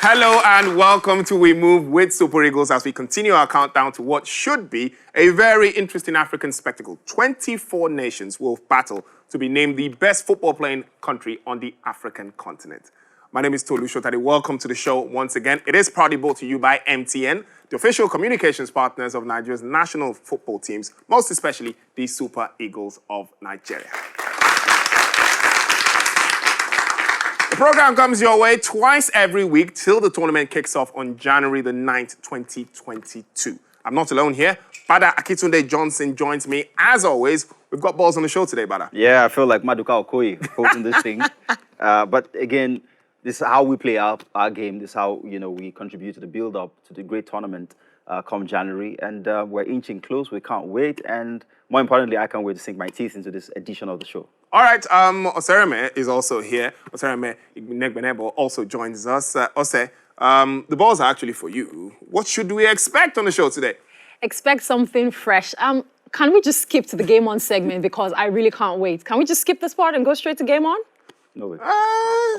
Hello and welcome to We Move with Super Eagles as we continue our countdown to what should be a very interesting African spectacle. 24 nations will battle to be named the best football-playing country on the African continent. My name is Tolu Shotade. Welcome to the show once again. It is proudly brought to you by MTN, the official communications partners of Nigeria's national football teams, most especially the Super Eagles of Nigeria. The program comes your way twice every week till the tournament kicks off on January the 9th, 2022. I'm not alone here. Bada Akitunde Johnson joins me. As always, we've got balls on the show today, Bada. Yeah, I feel like Maduka Okoye holding this thing. But again, this is how we play our game. This is how, we contribute to the build-up to the great tournament come January. And we're inching close. We can't wait. And more importantly, I can't wait to sink my teeth into this edition of the show. All right, Osereme is also here. Osereme Igbenebo also joins us. Ose, the balls are actually for you. What should we expect on the show today? Expect something fresh. Can we just skip to the Game On segment because I really can't wait? Can we just skip this part and go straight to Game On? No way.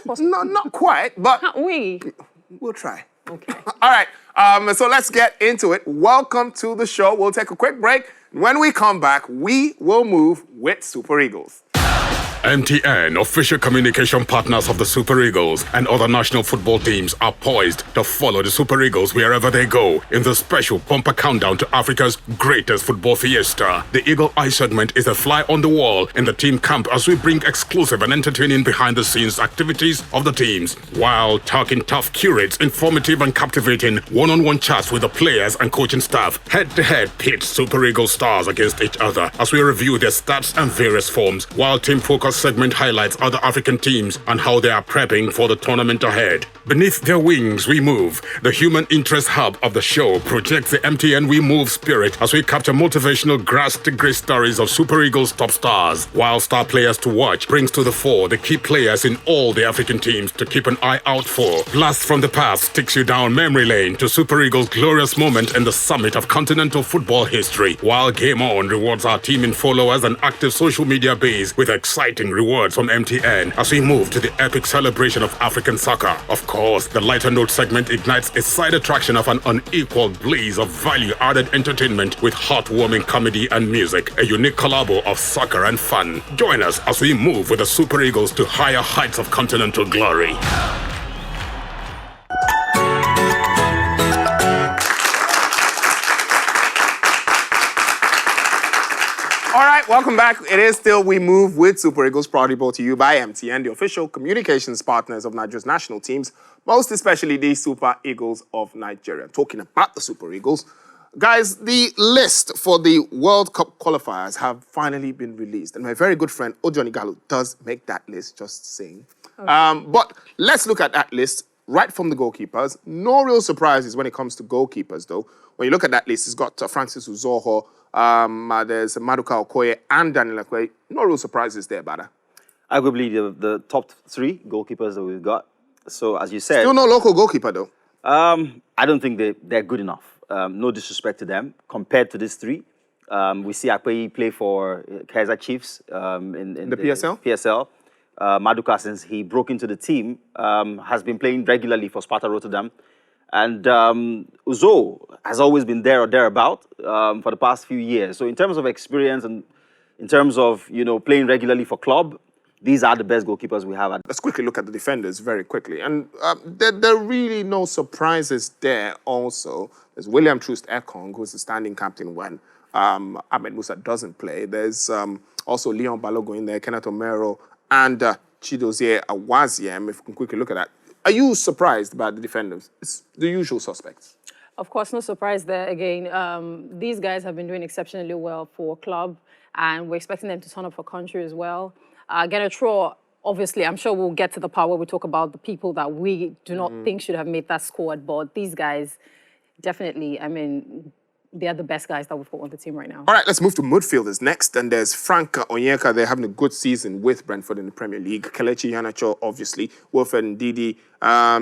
Not quite, but Can't we? We'll try. Okay. All right, so let's get into it. Welcome to the show. We'll take a quick break. When we come back, we will move with Super Eagles. MTN, official communication partners of the Super Eagles and other national football teams, are poised to follow the Super Eagles wherever they go in the special bumper countdown to Africa's greatest football fiesta. The Eagle Eye segment is a fly on the wall in the team camp as we bring exclusive and entertaining behind-the-scenes activities of the teams, while talking tough curates, informative and captivating one-on-one chats with the players and coaching staff. Head-to-head pits Super Eagles stars against each other as we review their stats and various forms, while Team Focus segment highlights other African teams and how they are prepping for the tournament ahead. Beneath their wings, we move. The human interest hub of the show projects the MTN We Move spirit as we capture motivational grass-to-grace stories of Super Eagles top stars, while star players to watch brings to the fore the key players in all the African teams to keep an eye out for. Blast from the past takes you down memory lane to Super Eagles' glorious moment in the summit of continental football history, while Game On rewards our team in followers and active social media base with exciting rewards from MTN as we move to the epic celebration of African soccer. Of course, the lighter note segment ignites a side attraction of an unequaled blaze of value-added entertainment with heartwarming comedy and music, a unique collabo of soccer and fun. Join us as we move with the Super Eagles to higher heights of continental glory. All right, welcome back. It is still We Move with Super Eagles, proudly brought to you by MTN, the official communications partners of Nigeria's national teams, most especially the Super Eagles of Nigeria. Talking about the Super Eagles, guys, the list for the World Cup qualifiers have finally been released. And my very good friend, Ojoni Gallo, does make that list, just saying. Okay. But let's look at that list right from the goalkeepers. No real surprises when it comes to goalkeepers, though. When you look at that list, it's got Francis Uzoho, there's Maduka Okoye and Daniel Akwe. No real surprises there, Bada. Arguably the top three goalkeepers that we've got. So, as you said... Still no local goalkeeper, though. I don't think they're good enough. No disrespect to them. Compared to these three, we see Akwe play for Kaizer Chiefs in the PSL. Maduka, since he broke into the team, has been playing regularly for Sparta Rotterdam. And Uzo has always been there or thereabout for the past few years. So in terms of experience and in terms of, playing regularly for club, these are the best goalkeepers we have. Let's quickly look at the defenders very quickly. And there are really no surprises there also. There's William Troost Ekong, who's the standing captain when Ahmed Musa doesn't play. There's also Leon Balogun in there, Kenneth Omeruo, and Chidozie Awaziem, if we can quickly look at that. Are you surprised about the defenders? It's the usual suspects. Of course, no surprise there. Again, these guys have been doing exceptionally well for club, and we're expecting them to turn up for country as well. Genetro, obviously, I'm sure we'll get to the part where we talk about the people that we do not think should have made that squad, but these guys, definitely, they are the best guys that we've got on the team right now. All right, let's move to midfielders next. And there's Frank Onyeka. They're having a good season with Brentford in the Premier League. Kelechi Iheanacho, obviously. Wilfred Ndidi.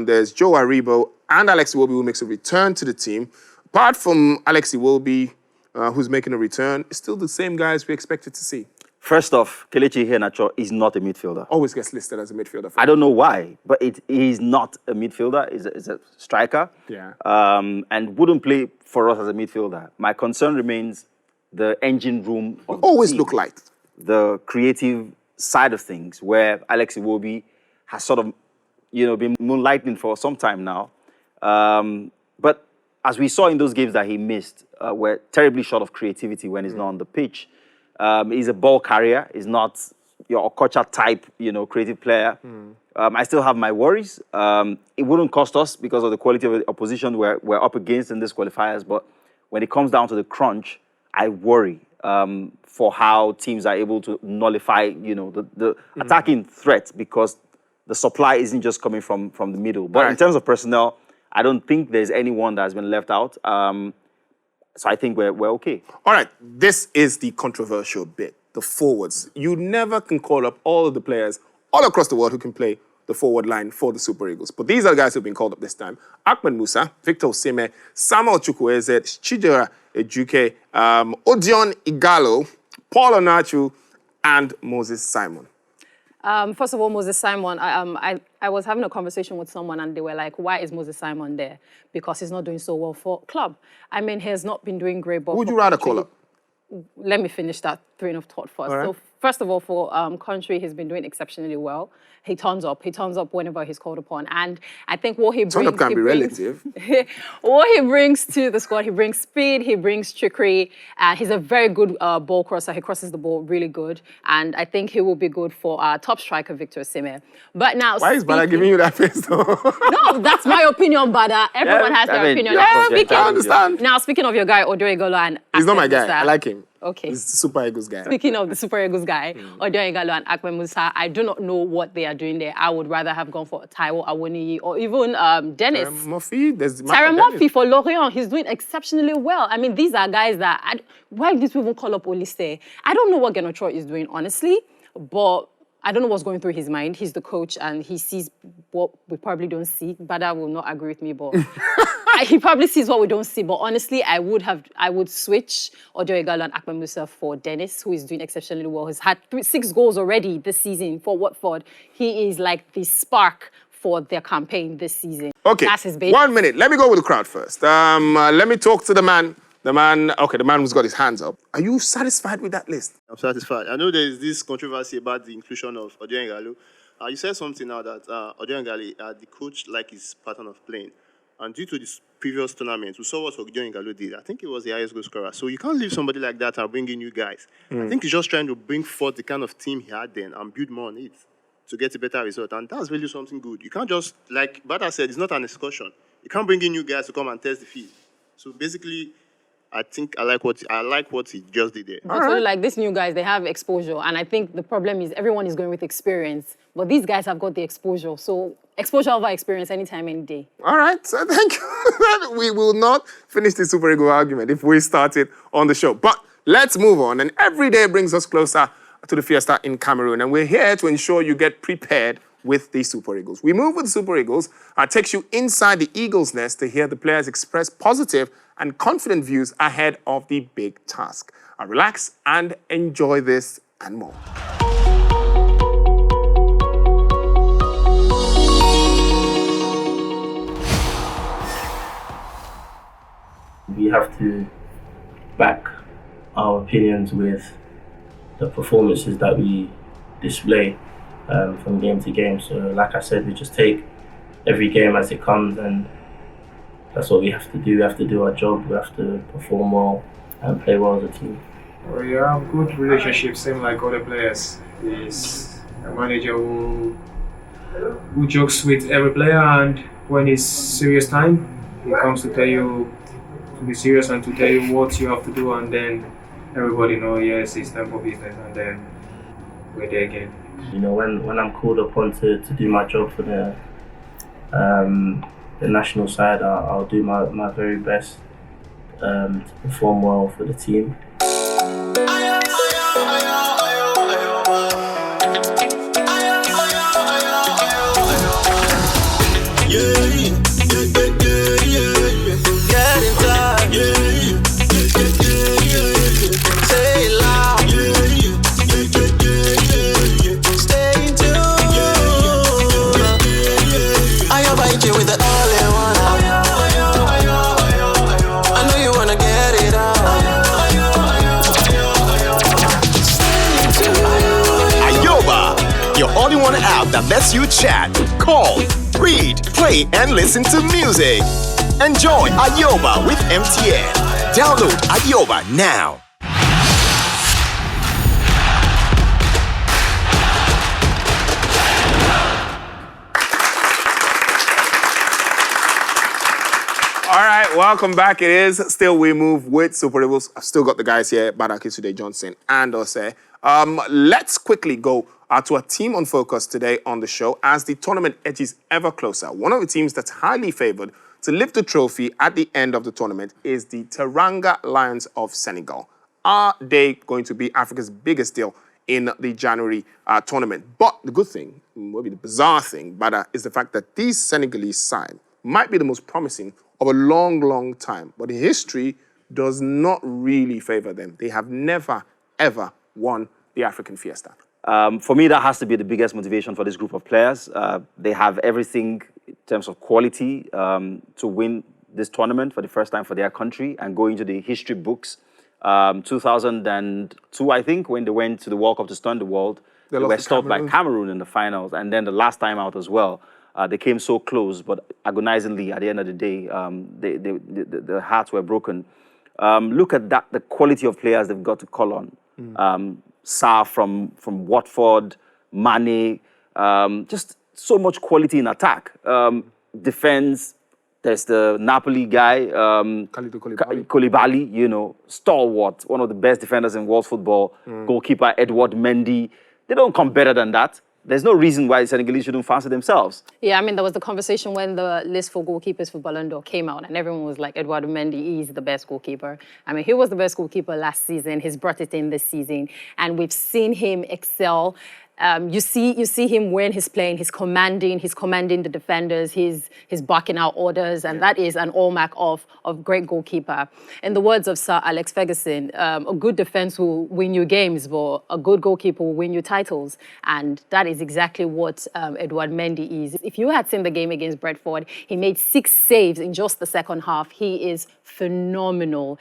There's Joe Aribo and Alex Iwobi, who makes a return to the team. Apart from Alex Iwobi, who's making a return, it's still the same guys we expected to see. First off, Kelechi Iheanacho is not a midfielder. Always gets listed as a midfielder. I don't know why, but he's not a midfielder. He's a striker. Yeah. And wouldn't play for us as a midfielder. My concern remains the engine room of the always team. look light. The creative side of things, where Alex Iwobi has sort of, been moonlighting for some time now. But as we saw in those games that he missed, we're terribly short of creativity when he's not on the pitch. He's a ball carrier. He's not your Okocha type, creative player. I still have my worries. It wouldn't cost us because of the quality of the opposition we're up against in these qualifiers. But when it comes down to the crunch, I worry for how teams are able to nullify, the attacking threat, because the supply isn't just coming from the middle. But in terms of personnel, I don't think there's anyone that has been left out. So I think we're okay. All right, this is the controversial bit, the forwards. You never can call up all of the players all across the world who can play the forward line for the Super Eagles. But these are the guys who've been called up this time. Ahmed Musa, Victor Osimhen, Samuel Chukwueze, Chidera Ejuke, Odion Igalo, Paul Onachu, and Moses Simon. First of all, Moses Simon, I was having a conversation with someone and they were like, why is Moses Simon there? Because he's not doing so well for club. I mean, he has not been doing great. But would you rather call up? Let me finish that train of thought first. Right. So first of all, for country, he's been doing exceptionally well. He turns up. He turns up whenever he's called upon. And I think what he brings... Turn up can be relative. What he brings to the squad, he brings speed, he brings trickery. He's a very good ball crosser. He crosses the ball really good. And I think he will be good for top striker Victor Osimhen. But now... Why is Bada giving you that face, though? No, that's my opinion, Bada. Everyone has their opinion. I understand. Now, speaking of your guy, Odio Igalo, and... He's not my guy. I like him. Okay. He's the Super Eagles guy. Speaking of the Super Eagles guy, Odio Igalo and Ahmed Musa, I do not know what they are doing there. I would rather have gone for Taiwo Awoniyi or even Dennis. Murphy. Tyrone Murphy for Lorient. He's doing exceptionally well. I mean, these are guys that... why did we even call up Olise? I don't know what Genocho is doing, honestly, but I don't know what's going through his mind. He's the coach and he sees what we probably don't see. Bada will not agree with me, but... he probably sees what we don't see, but honestly, I would switch Odio Igalo and Ahmed Musa for Dennis, who is doing exceptionally well. He's had 6 goals already this season for Watford. He is like the spark for their campaign this season. Okay, that's his baby. 1 minute. Let me go with the crowd first. Let me talk to the man. The man who's got his hands up. Are you satisfied with that list? I'm satisfied. I know there is this controversy about the inclusion of Odio Igalo. You said something now that Odio Igalo, the coach, like his pattern of playing. And due to this previous tournament, we saw what Odio Igalo did. I think he was the highest goal scorer. So you can't leave somebody like that and bring in new guys. I think he's just trying to bring forth the kind of team he had then and build more on it to get a better result. And that's really something good. You can't just, like Bada said, it's not an excursion. You can't bring in new guys to come and test the field. So basically, I think I like what he just did there. So like these new guys, they have exposure. And I think the problem is everyone is going with experience. But these guys have got the exposure. So exposure over experience anytime, any day. All right, so thank you. We will not finish the Super Eagle argument if we start it on the show. But let's move on. And every day brings us closer to the Fiesta in Cameroon. And we're here to ensure you get prepared with the Super Eagles. We move with the Super Eagles. Takes you inside the Eagles' nest to hear the players express positive and confident views ahead of the big task. Relax and enjoy this and more. We have to back our opinions with the performances that we display from game to game. So like I said, we just take every game as it comes, and that's what we have to do. We have to do our job, we have to perform well and play well as a team. We have good relationships, same like other players. He's a manager who jokes with every player, and when it's serious time, he comes to tell you to be serious and to tell you what you have to do, and then everybody know, yes, it's time for business, and then we're there again. You know, when I'm called upon to do my job for the national side, I'll do my very best to perform well for the team. all-in-one app that lets you chat, call, read, play, and listen to music. Enjoy Ayoba with MTN. Download Ayoba now. All right, welcome back. It is still We Move with Super Eagles. I've still got the guys here, Badaki Sude Johnson and Ose. Let's quickly go to a team on focus today on the show as the tournament edges ever closer. One of the teams that's highly favored to lift the trophy at the end of the tournament is the Teranga Lions of Senegal. Are they going to be Africa's biggest deal in the January tournament? But the good thing, maybe the bizarre thing, is the fact that these Senegalese side might be the most promising of a long, long time. But history does not really favor them. They have never, ever won the African Fiesta. For me, that has to be the biggest motivation for this group of players. They have everything in terms of quality to win this tournament for the first time for their country and go into the history books. 2002, I think, when they went to the World Cup to stun the world, they were stopped by Cameroon in the finals. And then the last time out as well. They came so close, but agonizingly, at the end of the day, the hearts were broken. Look at that, the quality of players they've got to call on. Sarr from Watford, Mane, just so much quality in attack. Defense, there's the Napoli guy, Koulibaly, you know, stalwart, one of the best defenders in world football. Goalkeeper Edouard Mendy. They don't come better than that. There's no reason why the Senegalese shouldn't fancy themselves. Yeah, I mean, there was the conversation when the list for goalkeepers for Ballon d'Or came out, and everyone was like, Edouard Mendy is the best goalkeeper. I mean, he was the best goalkeeper last season. He's brought it in this season, and we've seen him excel. You see him when he's playing. He's commanding the defenders. He's barking out orders, and that is an hallmark of great goalkeeper. In the words of Sir Alex Ferguson, a good defense will win you games, but a good goalkeeper will win you titles, and that is exactly what Edouard Mendy is. If you had seen the game against Brentford, he made 6 saves in just the second half. He is phenomenal.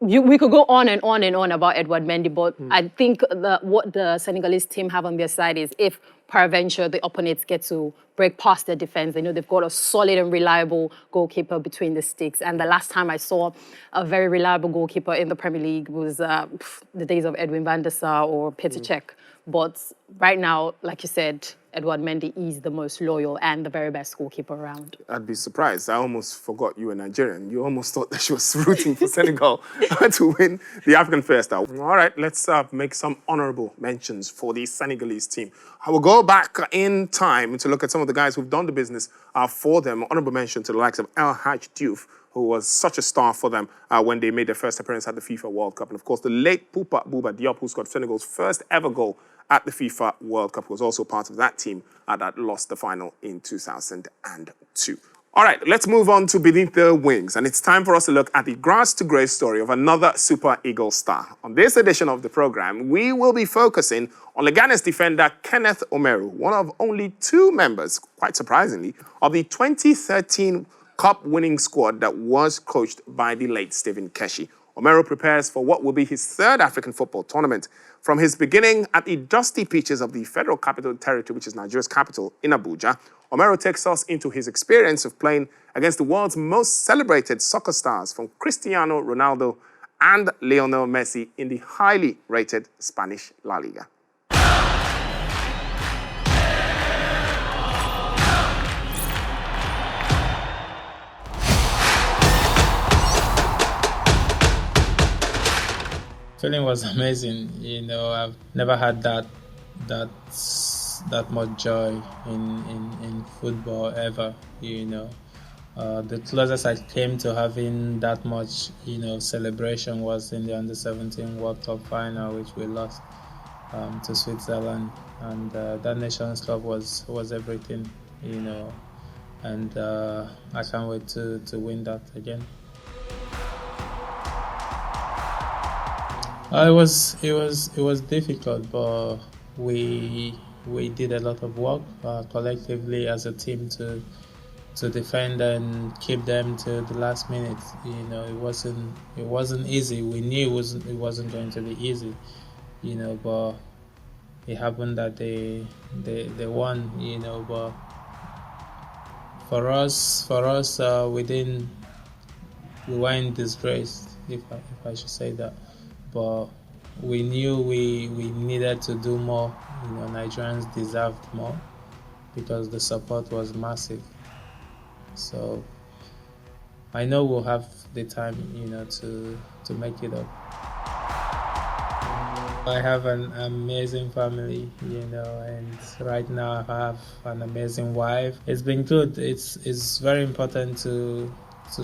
We could go on and on and on about Edouard Mendy, but I think what the Senegalese team have on their side is if peradventure the opponents get to break past their defense, they know they've got a solid and reliable goalkeeper between the sticks. And the last time I saw a very reliable goalkeeper in the Premier League was the days of Edwin van der Sar or Petr Cech. But right now, like you said, Edouard Mendy is the most loyal and the very best goalkeeper around. I'd be surprised. I almost forgot you were Nigerian. You almost thought that she was rooting for Senegal to win the African Fiesta. All right, let's make some honorable mentions for the Senegalese team. I will go back in time to look at some of the guys who've done the business for them. Honorable mention to the likes of El Hadj Diouf, who was such a star for them when they made their first appearance at the FIFA World Cup. And of course, the late Poupa Bouba Diop, who scored Senegal's first ever goal at the FIFA World Cup, was also part of that team that lost the final in 2002. All right, let's move on to Beneath the Wings. And it's time for us to look at the grass to grace story of another Super Eagles star. On this edition of the program, we will be focusing on Leganes defender Kenneth Omeruo, one of only 2 members, quite surprisingly, of the 2013 Cup-winning squad that was coached by the late Stephen Keshi. Omeruo prepares for what will be his 3rd African football tournament. From his beginning at the dusty pitches of the Federal Capital Territory, which is Nigeria's capital, in Abuja, Omeruo takes us into his experience of playing against the world's most celebrated soccer stars, from Cristiano Ronaldo and Lionel Messi, in the highly rated Spanish La Liga. Feeling was amazing. You know, I've never had that much joy in football ever. You know, the closest I came to having that much, you know, celebration was in the Under-17 World Cup final, which we lost to Switzerland, and that Nations Cup was everything. You know, and I can't wait to win that again. It was difficult, but we did a lot of work collectively as a team to defend and keep them to the last minute. You know, it wasn't easy. We knew it wasn't going to be easy. You know, but it happened that they won, you know. But for us, we weren't disgraced, if I should say that. But we knew we needed to do more. You know, Nigerians deserved more because the support was massive. So I know we'll have the time, you know, to make it up. I have an amazing family, you know, and right now I have an amazing wife. It's been good. It's very important to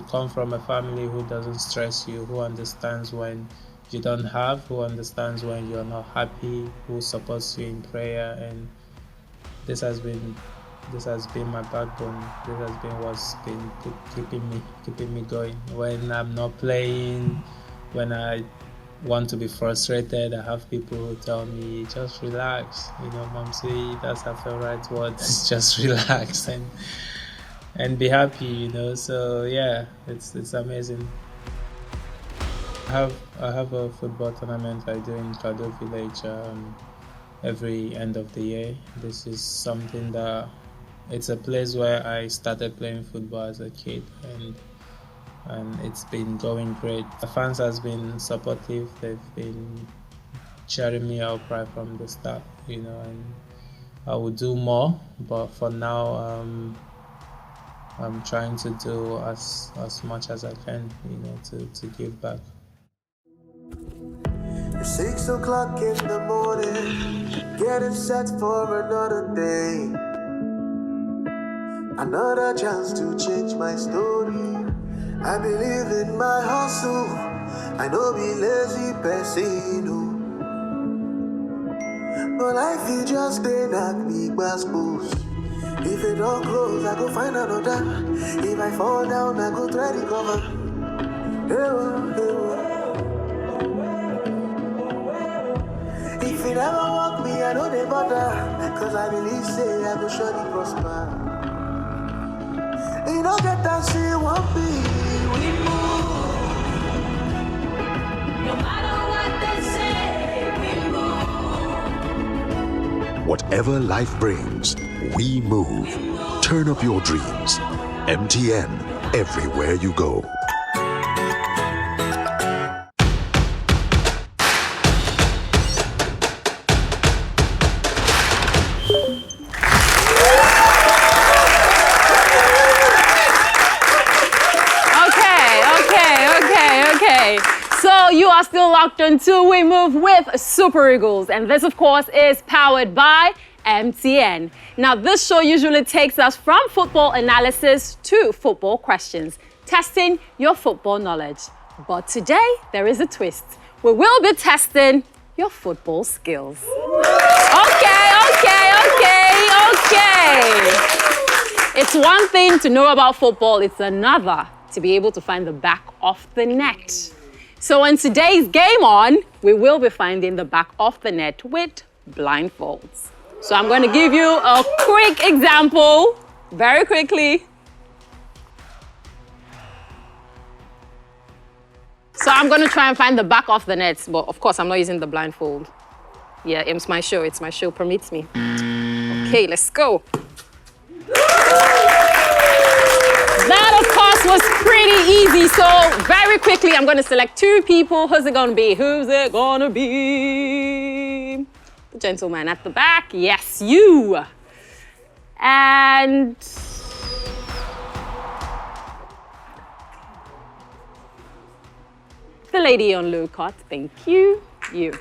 come from a family who doesn't stress you, who understands when you don't have, who understands when you're not happy, who supports you in prayer. And this has been my backbone. This has been what's been keeping me going. When I'm not playing, when I want to be frustrated, I have people who tell me, just relax, you know, Momsi, that's her favorite word, just relax and be happy, you know. So yeah, it's amazing. I have a football tournament I do in Kado Village every end of the year. This is something that, it's a place where I started playing football as a kid, and it's been going great. The fans has been supportive. They've been cheering me up right from the start, you know, and I will do more, but for now I'm trying to do as much as I can, you know, to give back. It's 6 o'clock in the morning, getting set for another day. Another chance to change my story. I believe in my hustle. I know be lazy person, but life is just stay knock me goes. If it don't close, I go find another. If I fall down, I go try to recover. If it ever walk me, I know they bother. Cause I believe say I go surely prosper. You don't get that shit won't be. We move. No matter what they say, we move. Whatever life brings, we move. Turn up your dreams. MTN, everywhere you go. So you are still locked into We Move with Super Eagles, and this of course is powered by MTN. Now this show usually takes us from football analysis to football questions, testing your football knowledge. But today there is a twist. We will be testing your football skills. Okay. It's one thing to know about football, it's another to be able to find the back of the net. So in today's game on, we will be finding the back of the net with blindfolds. So I'm going to give you a quick example, very quickly. So I'm going to try and find the back of the net, but of course I'm not using the blindfold. Yeah, it's my show, permits me. Okay, let's go. That, of course, was pretty easy. So very quickly, I'm going to select two people. Who's it going to be? Who's it going to be? The gentleman at the back. Yes, you. And the lady on low cut. Thank you. You.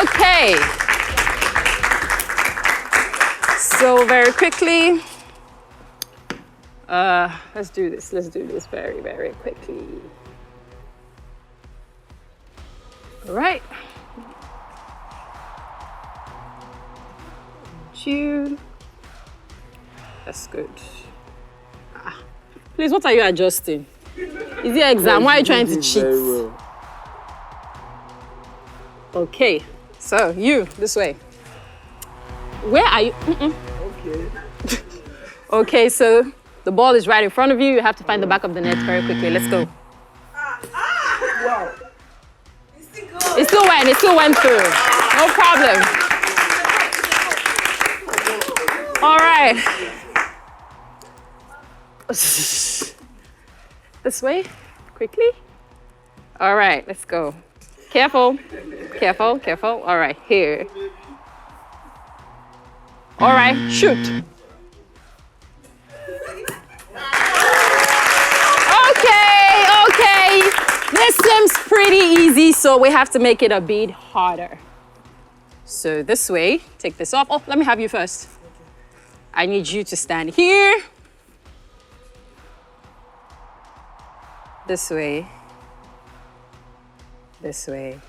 Okay. So very quickly. Let's do this very, very quickly. All right. Jude. That's good. Please, what are you adjusting? Is it exam? Why are you trying to cheat? Okay, so you, this way. Where are you? Okay. Okay, so the ball is right in front of you. You have to find the back of the net very quickly. Let's go. Wow. It still went through. No problem. All right. This way, quickly. All right, let's go. Careful, careful, careful. All right, here. All right, shoot. Okay. This seems pretty easy, so we have to make it a bit harder. So this way, take this off. Oh, let me have you first. I need you to stand here. This way. This way.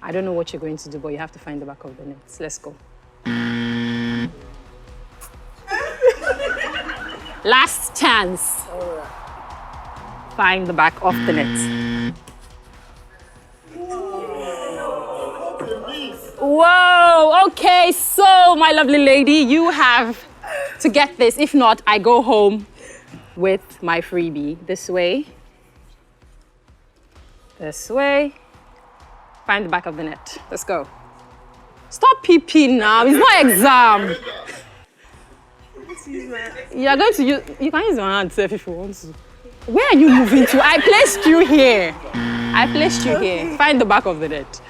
I don't know what you're going to do, but you have to find the back of the net. Let's go. Last chance. Find the back of the net. Whoa, okay, so my lovely lady, you have to get this. If not, I go home with my freebie. This way. This way. Find the back of the net. Let's go. Stop peeping now. It's not exam. You're going to use, you can use your hand if you want to. Where are you moving to? I placed you here. I placed you here. Find the back of the net.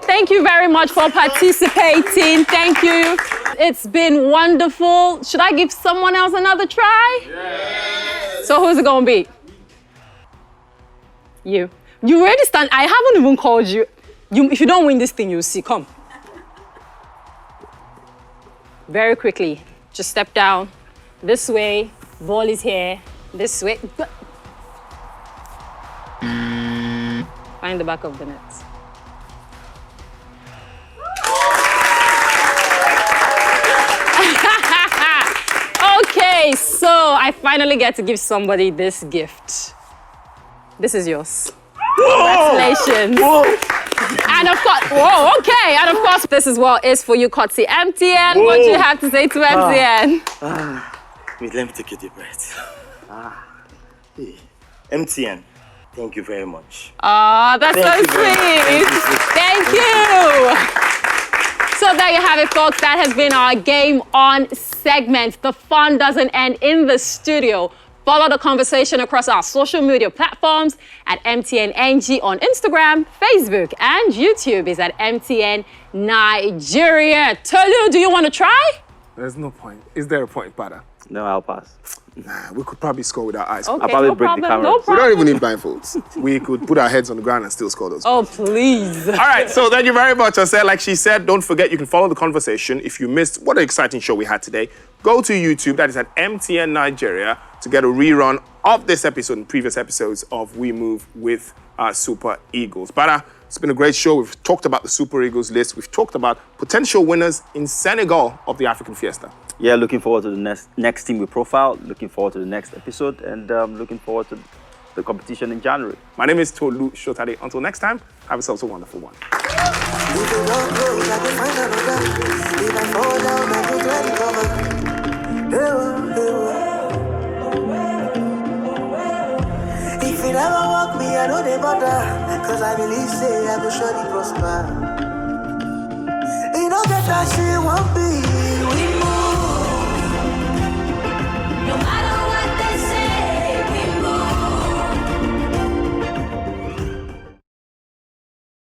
Thank you very much for participating. Thank you. It's been wonderful. Should I give someone else another try? Yes. So who's it gonna be? You. You already stand. I haven't even called you. If you don't win this thing, you'll see. Come. Very quickly. Just step down. This way. Ball is here. This way. Find the back of the net. Okay, so I finally get to give somebody this gift. This is yours. Congratulations. Whoa. And of course, whoa, okay. And of course, this as well is for you, Kotsi. MTN, whoa. What do you have to say to MTN? Wait, let me take a deep breath. Hey, MTN, thank you very much. That's so sweet. Thank you. So there you have it, folks. That has been our Game On segment. The fun doesn't end in the studio. Follow the conversation across our social media platforms at MTNNG on Instagram, Facebook, and YouTube is at MTN Nigeria. Tolu, do you want to try? There's no point. Is there a point, Pada? No, I'll pass. Nah, we could probably score with our eyes. Okay, I'll probably no break problem, the camera. no We problem. don't even need blindfolds. We could put our heads on the ground and still score those. Oh, please. All right, so thank you very much. I said, like she said, don't forget you can follow the conversation. If you missed what an exciting show we had today, go to YouTube. That is at MTN Nigeria to get a rerun of this episode and previous episodes of We Move with Super Eagles. But it's been a great show. We've talked about the Super Eagles list. We've talked about potential winners in Senegal of the African Fiesta. Yeah, looking forward to the next team we profile, looking forward to the next episode, and looking forward to the competition in January. My name is Tolu Shotade. Until next time, have yourselves a wonderful one. If you never walk me, I know they bother. Cause I believe, say, I will surely prosper. You know that I see one.